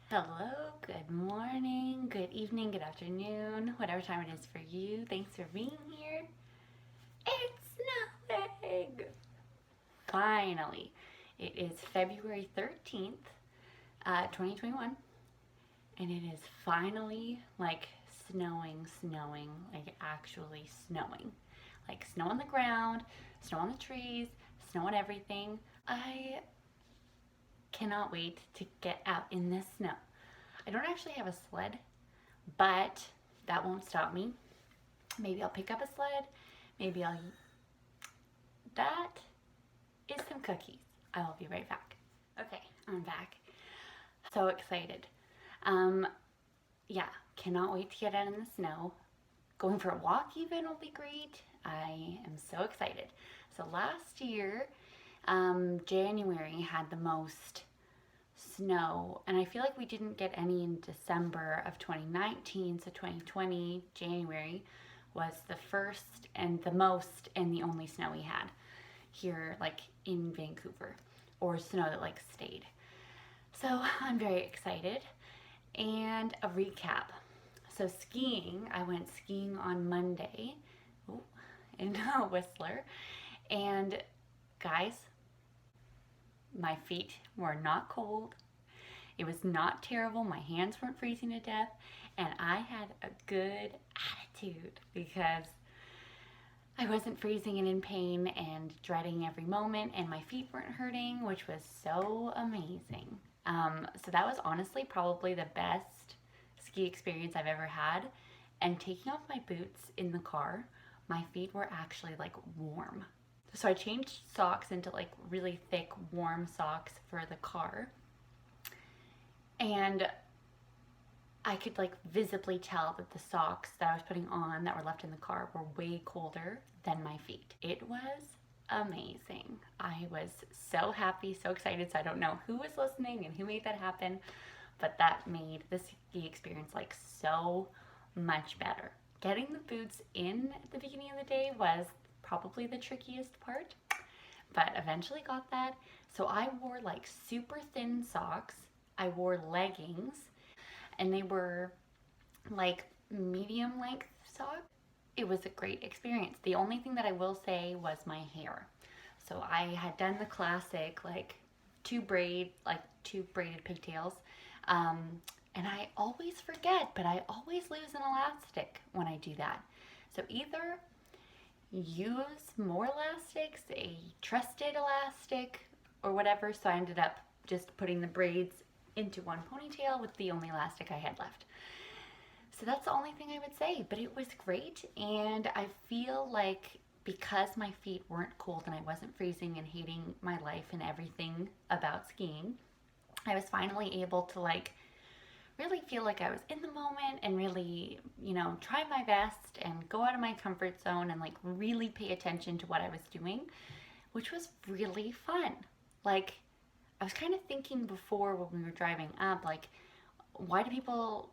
Hello, good morning, good evening, good afternoon, whatever time it is for you. Thanks for being here. It's snowing! Finally, it is February 13th, 2021, and it is finally like snowing, like actually snowing. Like snow on the ground, snow on the trees, snow on everything. I cannot wait to get out in this snow. I don't actually have a sled, but that won't stop me. Maybe I'll pick up a sled. Maybe I'll. That is some cookies. I will be right back. Okay, I'm back. So excited. Um, yeah, cannot wait to get out in the snow. Going for a walk even will be great. I am so excited. So last year, January had the most snow, and I feel like we didn't get any in December of 2019. So 2020 January was the first and the most and the only snow we had here, like in Vancouver, or snow that like stayed. So I'm very excited. And a recap. So skiing, I went skiing on Monday in Whistler, and guys, my feet were not cold. It was not terrible. My hands weren't freezing to death. And I had a good attitude because I wasn't freezing and in pain and dreading every moment, and my feet weren't hurting, which was so amazing. So that was honestly probably the best ski experience I've ever had. And taking off my boots in the car, my feet were actually like warm. So I changed socks into like really thick, warm socks for the car. And I could like visibly tell that the socks that I was putting on that were left in the car were way colder than my feet. It was amazing. I was so happy, so excited. So I don't know who was listening and who made that happen, but that made the ski experience like so much better. Getting the boots in at the beginning of the day was probably the trickiest part, but eventually got that. So I wore like super thin socks. I wore leggings, and they were like medium length socks. It was a great experience. The only thing that I will say was my hair. So I had done the classic like two braided pigtails. And I always forget, but I always lose an elastic when I do that. So either use more elastics, a trusted elastic, or whatever. So I ended up just putting the braids into one ponytail with the only elastic I had left. So that's the only thing I would say, but it was great. And I feel like because my feet weren't cold and I wasn't freezing and hating my life and everything about skiing, I was finally able to like really feel like I was in the moment and really, try my best and go out of my comfort zone and like really pay attention to what I was doing, which was really fun. Like, I was kind of thinking before when we were driving up, like, why do people,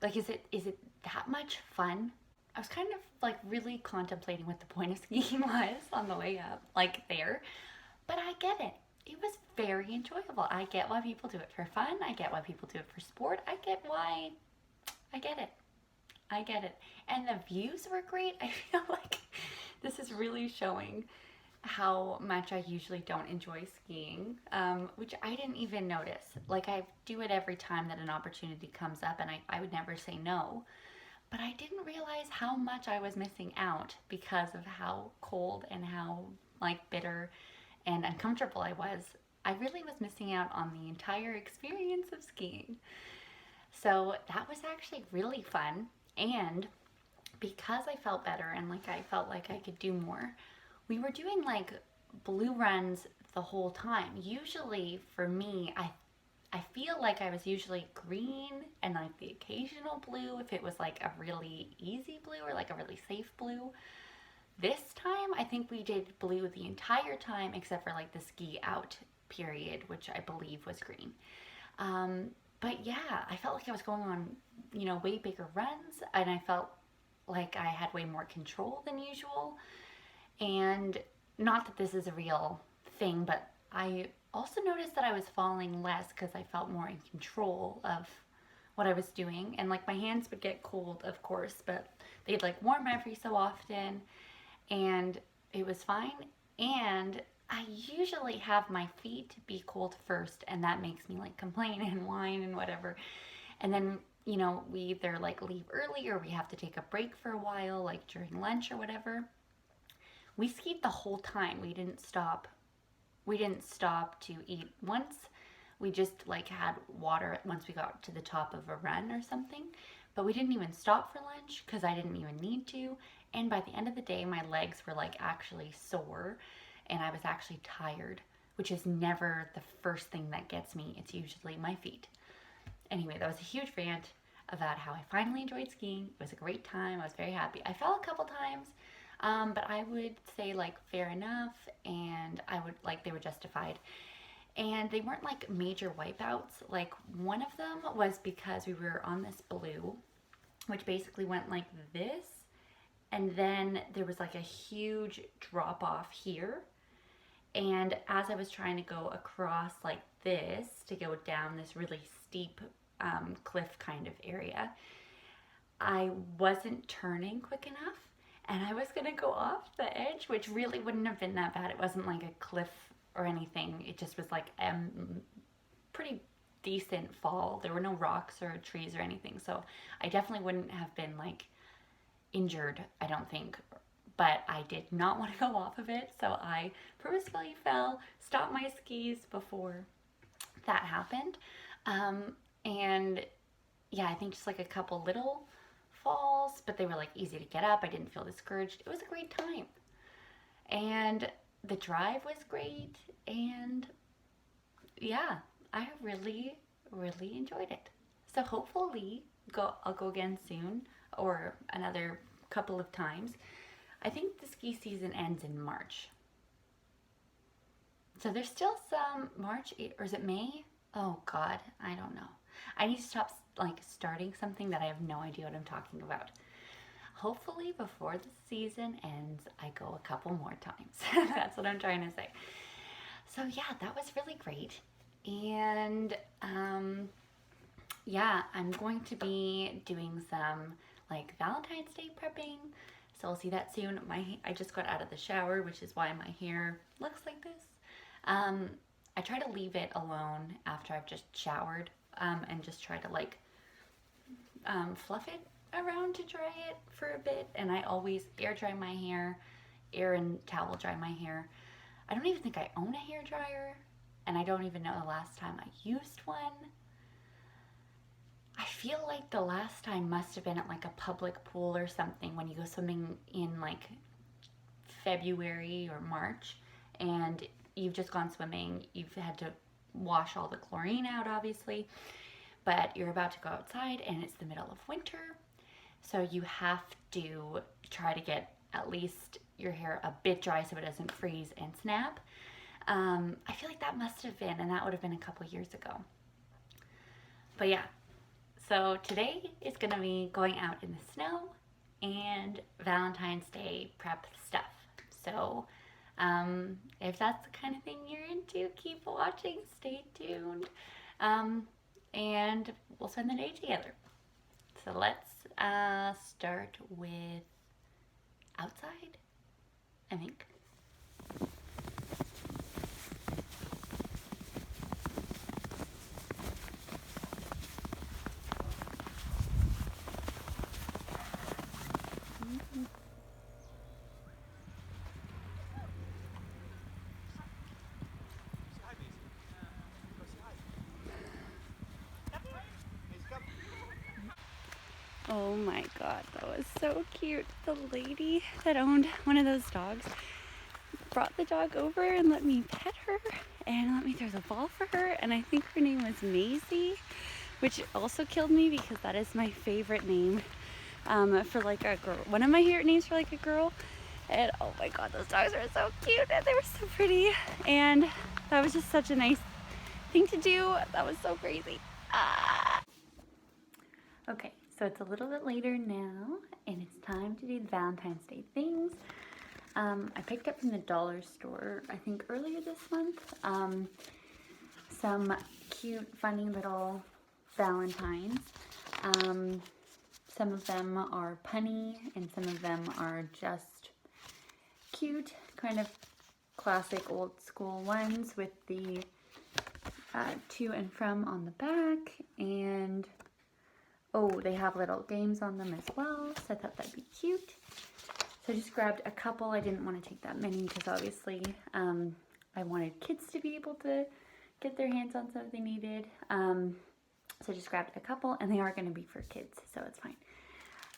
like, is it that much fun? I was kind of like really contemplating what the point of skiing was on the way up, like there, but I get it. It was very enjoyable. I get why people do it for fun. I get why people do it for sport. I get why. I get it. I get it. And the views were great. I feel like this is really showing how much I usually don't enjoy skiing, which I didn't even notice. Like, I do it every time that an opportunity comes up, and I would never say no. But I didn't realize how much I was missing out because of how cold and how, like, bitter and uncomfortable I was. I really was missing out on the entire experience of skiing. So that was actually really fun. And because I felt better and like I felt like I could do more, we were doing like blue runs the whole time. Usually for me, I feel like I was usually green and like the occasional blue if it was like a really easy blue or like a really safe blue. This time, I think we did blue the entire time except for like the ski out period, which I believe was green. But yeah, I felt like I was going on, way bigger runs, and I felt like I had way more control than usual. And not that this is a real thing, but I also noticed that I was falling less because I felt more in control of what I was doing. And like my hands would get cold, of course, but they'd like warm every so often, and it was fine. And I usually have my feet be cold first, and that makes me like complain and whine and whatever. And then, we either like leave early or we have to take a break for a while, like during lunch or whatever. We skied the whole time. We didn't stop. We didn't stop to eat once. We just like had water once we got to the top of a run or something. But we didn't even stop for lunch because I didn't even need to. And by the end of the day, my legs were like actually sore and I was actually tired, which is never the first thing that gets me. It's usually my feet. Anyway, that was a huge rant about how I finally enjoyed skiing. It was a great time. I was very happy. I fell a couple times, but I would say like fair enough, and I would like they were justified. And they weren't like major wipeouts. Like one of them was because we were on this blue, which basically went like this, and then there was like a huge drop off here. And as I was trying to go across like this to go down this really steep cliff kind of area, I wasn't turning quick enough and I was gonna go off the edge, which really wouldn't have been that bad. It wasn't like a cliff or anything. It just was like pretty decent fall. There were no rocks or trees or anything, so I definitely wouldn't have been like injured, I don't think. But I did not want to go off of it, so I purposefully fell, stopped my skis before that happened. And yeah, I think just like a couple little falls, but they were like easy to get up. I didn't feel discouraged. It was a great time. And the drive was great. And yeah, I really, really enjoyed it. So hopefully I'll go again soon or another couple of times. I think the ski season ends in March. So there's still some March, or is it May? Oh God, I don't know. I need to stop like starting something that I have no idea what I'm talking about. Hopefully before the season ends, I go a couple more times. That's what I'm trying to say. So yeah, that was really great. And yeah, I'm going to be doing some like Valentine's Day prepping. So I'll see that soon. I just got out of the shower, which is why my hair looks like this. I try to leave it alone after I've just showered, and just try to like fluff it around to dry it for a bit. And I always air dry my hair, air and towel dry my hair. I don't even think I own a hair dryer, and I don't even know the last time I used one. I feel like the last time must have been at like a public pool or something when you go swimming in like February or March and you've just gone swimming. You've had to wash all the chlorine out, obviously, but you're about to go outside and it's the middle of winter. So you have to try to get at least your hair a bit dry so it doesn't freeze and snap. I feel like that must have been, and that would have been a couple years ago. But yeah, so today is going to be going out in the snow and Valentine's Day prep stuff. So if that's the kind of thing you're into, keep watching, stay tuned, and we'll spend the day together. So let's start with outside, I think. Oh my God, that was so cute. The lady that owned one of those dogs brought the dog over and let me pet her and let me throw the ball for her. And I think her name was Maisie, which also killed me because that is my favorite name for like a girl. One of my favorite names for like a girl. And oh my God, those dogs are so cute and they were so pretty. And that was just such a nice thing to do. That was so crazy. Okay, so it's a little bit later now, and it's time to do the Valentine's Day things. I picked up from the dollar store, I think earlier this month. some cute, funny little Valentines. Some of them are punny and some of them are just cute, kind of classic old school ones with the to and from on the back, and oh, they have little games on them as well, so I thought that'd be cute. So I just grabbed a couple. I didn't want to take that many because obviously I wanted kids to be able to get their hands on some if they needed. So I just grabbed a couple, and they are going to be for kids, so it's fine.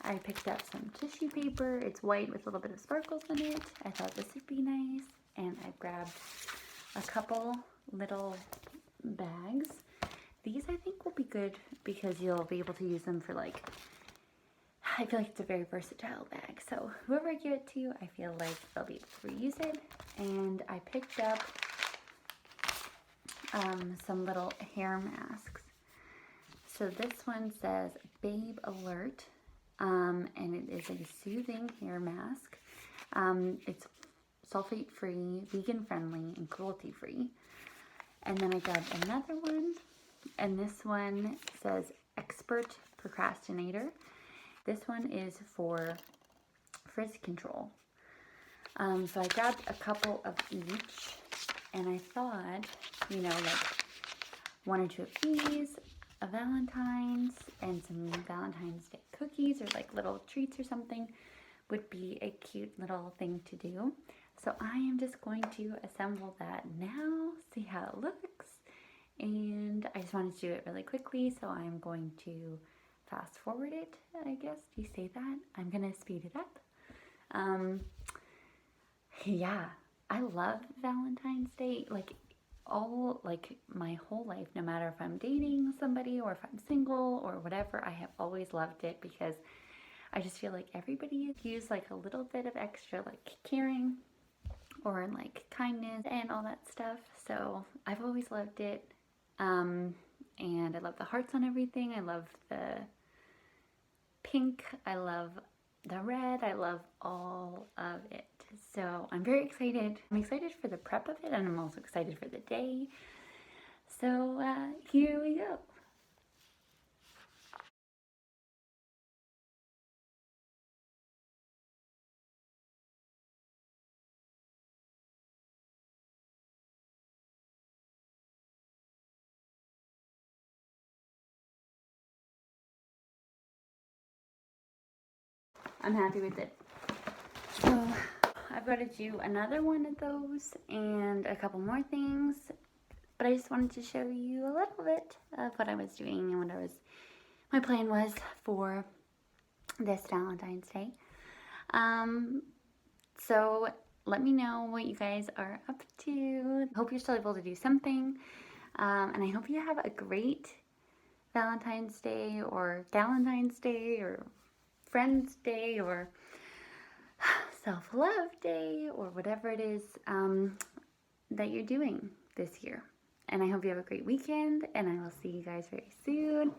I picked up some tissue paper. It's white with a little bit of sparkles in it. I thought this would be nice. And I grabbed a couple little bags. These I think will be good because you'll be able to use them for I feel like it's a very versatile bag. So whoever I give it to, I feel like they'll be able to reuse it. And I picked up some little hair masks. So this one says Babe Alert. And it is a soothing hair mask. It's sulfate free, vegan friendly, and cruelty free. And then I grabbed another one, and this one says Expert Procrastinator. This one is for frizz control. So I grabbed a couple of each, and I thought, one or two of these, a Valentine's, and some Valentine's Day cookies or little treats or something would be a cute little thing to do. So I am just going to assemble that now, see how it looks, and I just wanted to do it really quickly, so I'm going to fast forward it, I guess. Do you say that? I'm gonna speed it up. Yeah, I love Valentine's Day. My whole life, no matter if I'm dating somebody or if I'm single or whatever, I have always loved it because I just feel like everybody gives a little bit of extra caring or kindness and all that stuff. So I've always loved it. And I love the hearts on everything. I love the pink. I love the red. I love all of it. So I'm very excited. I'm excited for the prep of it, and I'm also excited for the day. So here we go. I'm happy with it. So I've got to do another one of those and a couple more things, but I just wanted to show you a little bit of what I was doing and what my plan was for this Valentine's Day. So let me know what you guys are up to. Hope you're still able to do something, and I hope you have a great Valentine's Day or Galentine's Day or Friends Day or Self-Love Day or whatever it is that you're doing this year. And I hope you have a great weekend, and I will see you guys very soon.